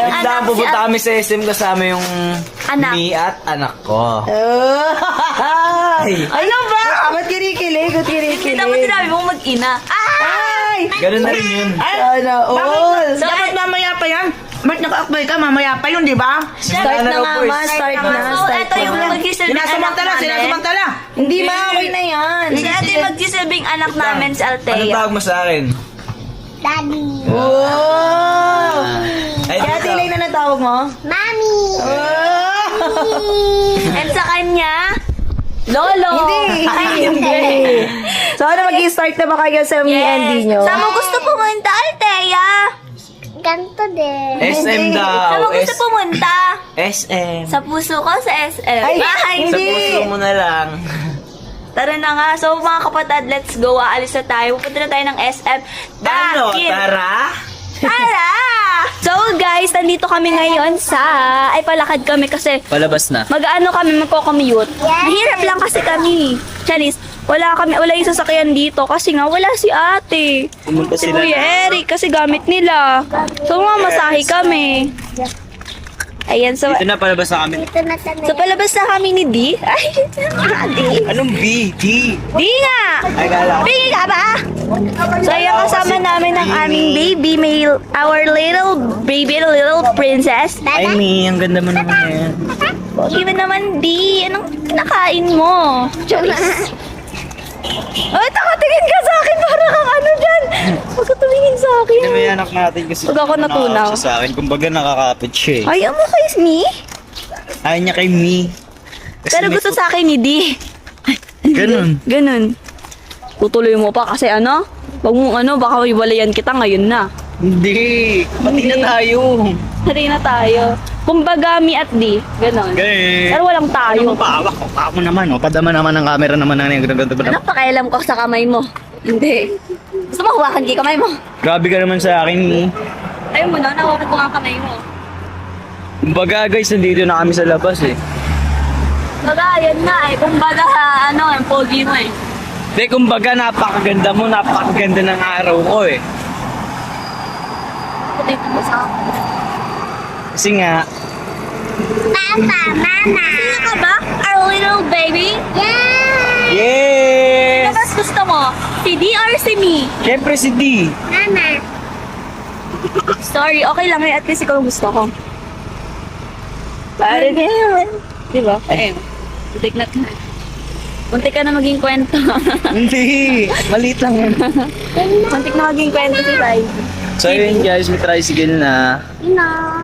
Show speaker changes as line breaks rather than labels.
anak
pupunta kami sa SM kasama yung
Anak.
me at anak ko.
Ano ba? Ba't kinikilig? Ba't
Hindi
kinikilig?
dapat sinabi mong mag-ina.
Ay!
Ganun na rin yun.
Sana all!
So,
Dapat mamaya pa yan. Ba't naka-akbay ka? Mamaya pa yun, di ba?
Start na nga, ma. Start na. So, ito yung magsisilbing anak
Sinasamantala,
namin.
sinasamantala. Hindi ma, okay na yan.
So, ito yung magsisilbing anak namin si
Ano
Althea.
tawag mo sa akin?
Wow!
Ay,
Kaya
dito.
tilay na natawag mo?
Mami!
And sa kanya, Lolo.
Hindi. So, ano mag-i-start na ba kayo sa me and D nyo?
Saan mo gusto pumunta, Althea?
Ganto din.
SM
Saan
daw.
mo gusto pumunta?
SM.
Sa puso ko, sa SM.
Ay,
Sa
hindi.
puso mo na lang.
Tara na nga. So, mga kapatid, let's go. Aalis na tayo. Pupunta na tayo ng SM.
Ano?
Bakit?
Tara?
Tara! So, guys, nandito kami ngayon sa... Ay, palakad kami kasi
Palabas na.
mag-ano kami, magko-commute. Mahirap lang kasi kami. Charis, wala yung sasakyan dito kasi nga wala si ate.
Pumunta
Si
sila
Kuya
na.
Eric kasi gamit nila. So, mamasahe kami. Ayan, so...
Dito na, palabas na kami.
Dito na tayo.
So, palabas na kami ni D. Ay, D.
Anong B? D?
D nga!
Ay, kala ko.
Pingi ka ba? So, ayan, kasama namin ang aming baby, our little baby, little princess.
Ay, Mi, ang ganda mo naman yan.
Pogi mo naman, D. Anong kinakain mo? Charis. Ay, takatingin ka sa akin. Para kang ano dyan. Huwag ka tumingin sa akin.
Hindi may anak natin kasi
Pag ako natunaw.
nakakapit siya sa akin. Kumbaga nakakapit siya eh.
Ayaw mo kay me?
Ayaw niya kay Me. Kasi
Pero
may
gusto sa akin ni D.
Ganun.
Ganun. Tutuloy mo pa kasi ano? Wag mong ano, baka iwalayan kita ngayon na.
Hindi. Pati na tayo.
Hari na tayo. Kumbaga, me at D. Ganon.
Ganun.
Pero walang tayo.
Ano paawak ko? Ako naman. O, padama naman ang camera naman na yung ganun.
Ano pakialam ko sa kamay mo? Hindi. Gusto mo hawakan kay kamay mo?
Grabe ka naman sa akin, Mi.
Ayaw mo na, nawakan ko nga kamay mo.
Kumbaga guys, nandito na kami sa labas eh.
Baga, yan na eh. Kumbaga, ano, yung pogi mo eh.
Hindi, kumbaga napakaganda mo, napakaganda ng araw ko eh.
Dito mo sa akin.
Kasi nga,
Papa, Mama.
Sino ka ba? Our little baby?
Yeah!
yes!
Ano mas gusto mo? Si D or si me?
Siyempre si D.
Mama.
Sorry, okay lang eh. At least ikaw ang gusto ko. Pare na yun. Diba? Ayun. Muntik na ka. Muntik ka na maging kwento.
Hindi, maliit lang yun.
Muntik na maging kwento si Tay.
So yun guys, may tricycle na.
No.